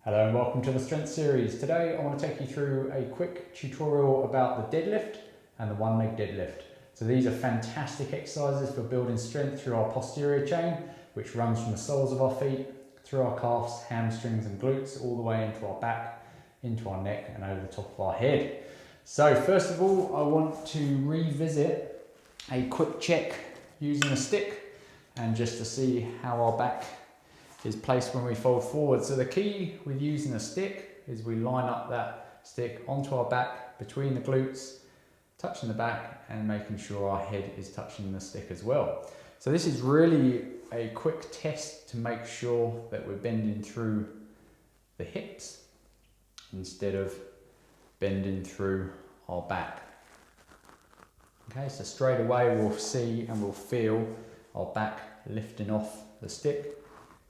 Hello and welcome to the Strength Series. Today I want to take you through a quick tutorial about the deadlift and the one leg deadlift. So these are fantastic exercises for building strength through our posterior chain, which runs from the soles of our feet, through our calves, hamstrings and glutes, all the way into our back, into our neck and over the top of our head. So first of all, I want to revisit a quick check using a stick and just to see how our back is placed when we fold forward. So the key with using a stick is we line up that stick onto our back, between the glutes, touching the back and making sure our head is touching the stick as well. So this is really a quick test to make sure that we're bending through the hips instead of bending through our back. Okay, so straight away we'll see and we'll feel our back lifting off the stick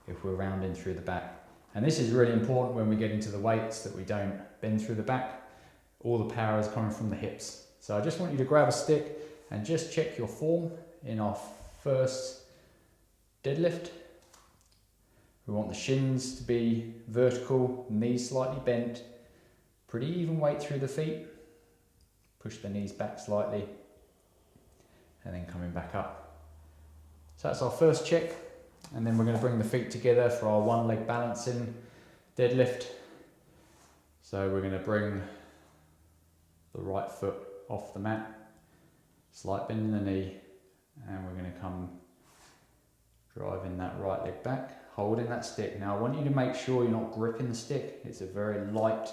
if we're rounding through the back. And this is really important when we get into the weights, that we don't bend through the back. All the power is coming from the hips. So I just want you to grab a stick and just check your form in our first deadlift. We want the shins to be vertical, knees slightly bent, pretty even weight through the feet. Push the knees back slightly and then coming back up. So that's our first check. And then we're going to bring the feet together for our one leg balancing deadlift. So we're going to bring the right foot off the mat, slight bend in the knee, and we're going to come driving that right leg back, holding that stick. Now I want you to make sure you're not gripping the stick. It's a very light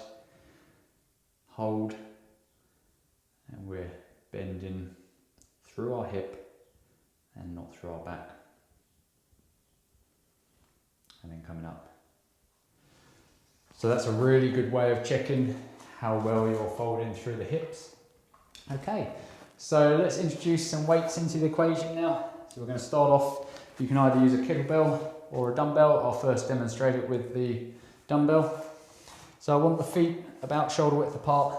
hold and we're bending through our hip and not through our back. And then coming up. So that's a really good way of checking how well you're folding through the hips. Okay, so let's introduce some weights into the equation now. So we're going to start off, you can either use a kettlebell or a dumbbell. I'll first demonstrate it with the dumbbell. So I want the feet about shoulder width apart,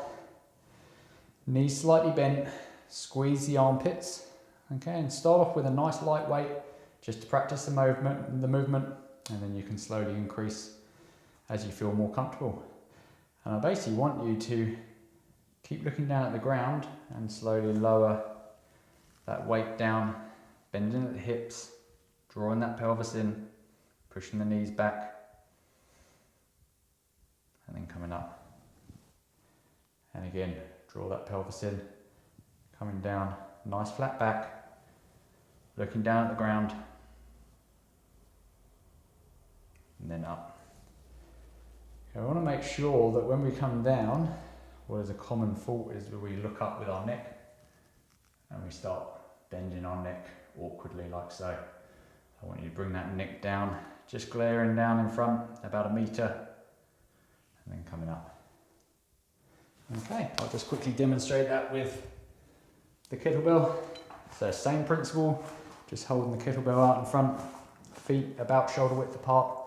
knees slightly bent, squeeze the armpits. Okay, and start off with a nice light weight just to practice the movement. And then you can slowly increase as you feel more comfortable. And I basically want you to keep looking down at the ground and slowly lower that weight down, bending at the hips, drawing that pelvis in, pushing the knees back, and then coming up. And again, draw that pelvis in, coming down, nice flat back, looking down at the ground, and then up. Okay, I want to make sure that when we come down, what is a common fault is that we look up with our neck and we start bending our neck awkwardly like so. I want you to bring that neck down, just glaring down in front about 1 meter and then coming up. Okay, I'll just quickly demonstrate that with the kettlebell. So same principle, just holding the kettlebell out in front, feet about shoulder width apart.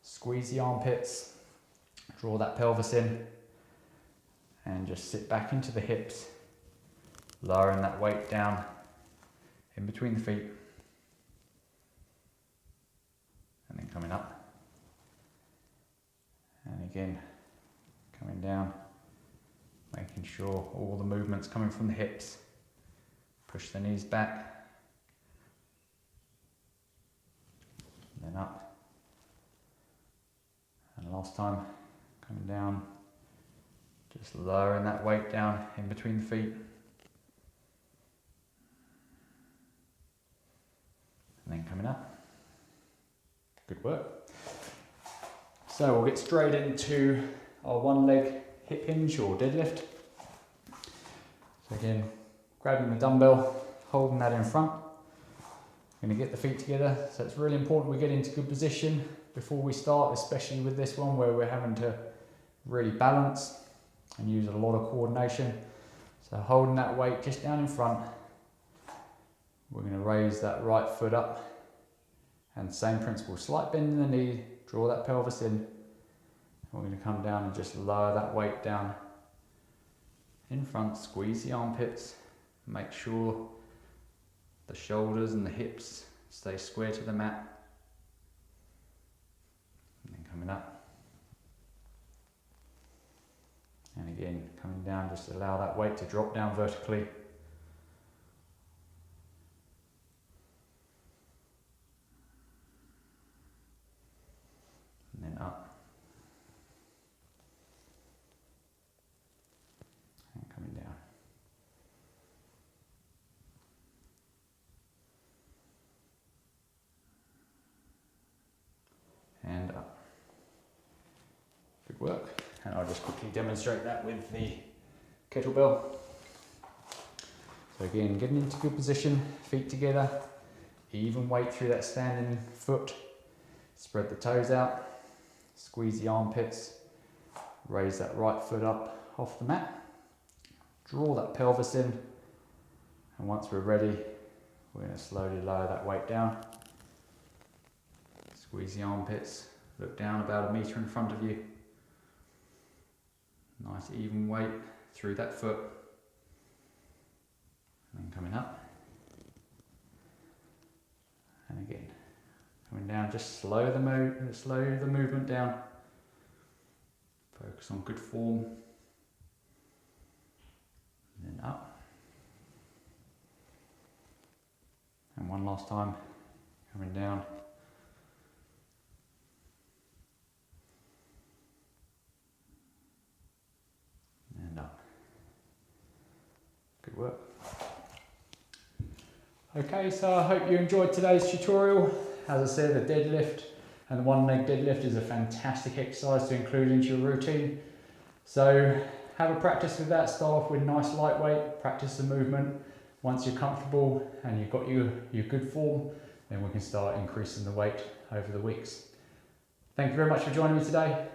Squeeze the armpits, draw that pelvis in, and just sit back into the hips, lowering that weight down in between the feet, and then coming up. And again, coming down, making sure all the movement's coming from the hips. Push the knees back, and then up. And last time, coming down, just lowering that weight down in between the feet. And then coming up. Good work. So we'll get straight into our one leg hip hinge or deadlift. So again, grabbing the dumbbell, holding that in front. Going to get the feet together. So it's really important we get into good position before we start, especially with this one where we're having to really balance and use a lot of coordination. So holding that weight just down in front, we're going to raise that right foot up and same principle, slight bend in the knee, draw that pelvis in, and we're going to come down and just lower that weight down in front, squeeze the armpits, make sure the shoulders and the hips stay square to the mat. And then coming up. again, coming down, just allow that weight to drop down vertically. And then up. And coming down. And up. Good work. And I'll just quickly demonstrate that with the kettlebell. So again, getting into good position, feet together, even weight through that standing foot. Spread the toes out, squeeze the armpits, raise that right foot up off the mat, draw that pelvis in, and once we're ready, we're going to slowly lower that weight down. Squeeze the armpits, look down about 1 meter in front of you. Nice even weight through that foot. And then coming up. And again, coming down, just slow the movement down. Focus on good form. And then up. And one last time, coming down. And up. Good work. Okay, so I hope you enjoyed today's tutorial. As I said, the deadlift and the one leg deadlift is a fantastic exercise to include into your routine. So have a practice with that. Start off with nice lightweight, practice the movement. Once you're comfortable and you've got your good form, then we can start increasing the weight over the weeks. Thank you very much for joining me today.